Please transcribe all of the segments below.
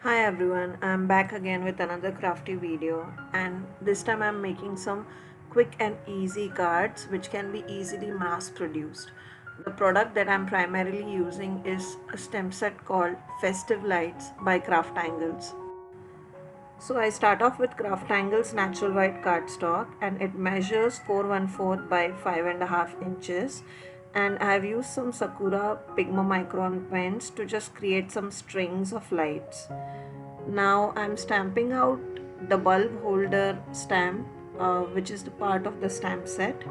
Hi everyone, I'm back again with another crafty video, and this time I'm making some quick and easy cards which can be easily mass produced. The product that I'm primarily using is a stem set called Festive Lights by CrafTangles. So I start off with CrafTangles natural white cardstock, and it measures 414 by 5.5 inches, and I have used some Sakura Pigma Micron pens to just create some strings of lights. Now I'm stamping out the bulb holder stamp, which is the part of the stamp set.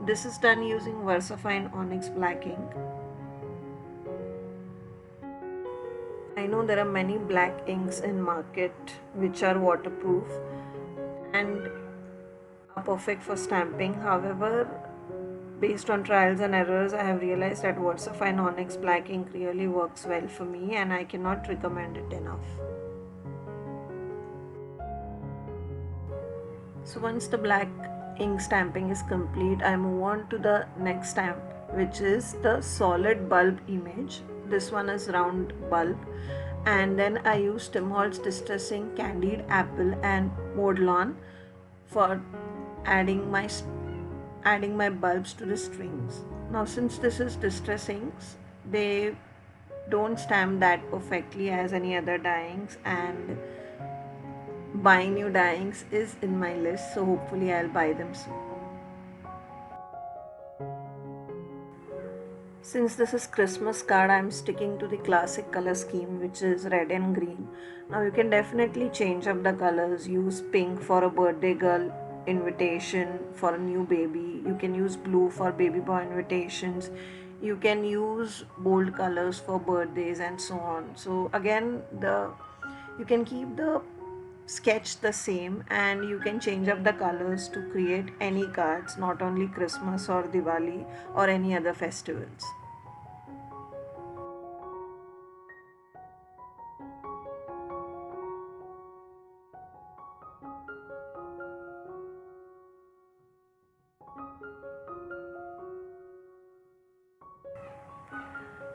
This is done using VersaFine Onyx black ink. I know there are many black inks in market which are waterproof and are perfect for stamping. However, based on trials and errors, I have realized that VersaFine Onyx black ink really works well for me, and I cannot recommend it enough. So once the black ink stamping is complete, I move on to the next stamp, which is the solid bulb image. This one is round bulb, and then I use Tim Holtz Distressing Candied Apple and Modelon for adding my bulbs to the strings. Now since this is distressings, they don't stamp that perfectly as any other dyings, and buying new dyings is in my list, so hopefully I'll buy them soon. Since this is Christmas card, I'm sticking to the classic color scheme, which is red and green. Now you can definitely change up the colors. Use pink for a birthday girl invitation for a new baby. You can use blue for baby boy invitations. You can use bold colors for birthdays and so on. So again, the you can keep the sketch the same, and you can change up the colors to create any cards, not only Christmas or Diwali or any other festivals.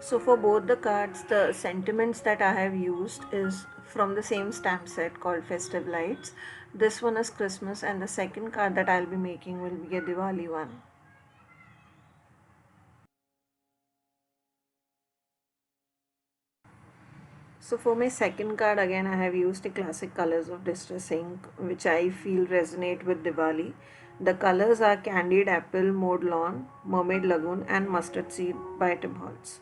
So for both the cards, the sentiments that I have used is from the same stamp set called Festive Lights. This one is Christmas, and the second card that I'll be making will be a Diwali one. So for my second card, again I have used the classic colors of Distress Ink, which I feel resonate with Diwali. The colors are Candied Apple, Maude Lawn, Mermaid Lagoon and Mustard Seed by Tim Holtz.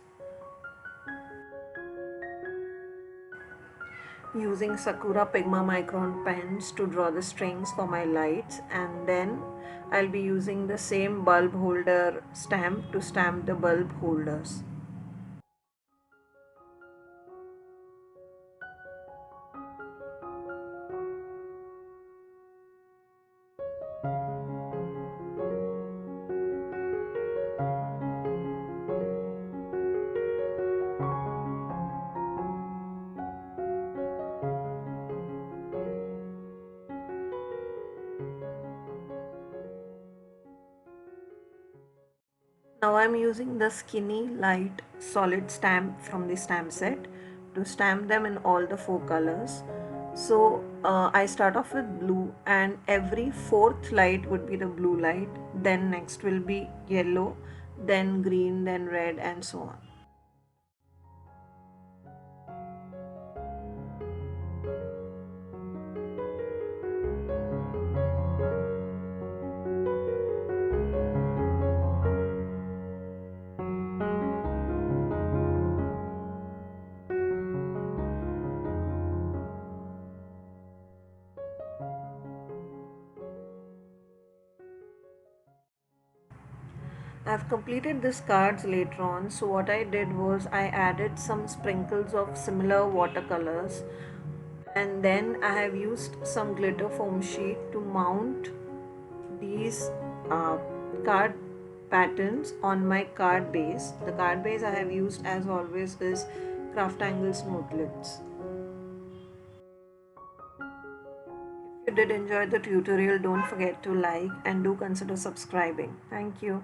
Using Sakura Pigma Micron pens to draw the strings for my lights, and then I'll be using the same bulb holder stamp to stamp the bulb holders. Now I'm using the skinny light solid stamp from the stamp set to stamp them in all the four colors. So I start off with blue, and every fourth light would be the blue light, then next will be yellow, then green, then red and so on. I've completed these cards later on, so what I did was I added some sprinkles of similar watercolors, and then I have used some glitter foam sheet to mount these uh, card patterns on my card base. The card base I have used as always is CrafTangles Notelets. If you did enjoy the tutorial, don't forget to like and do consider subscribing. Thank you.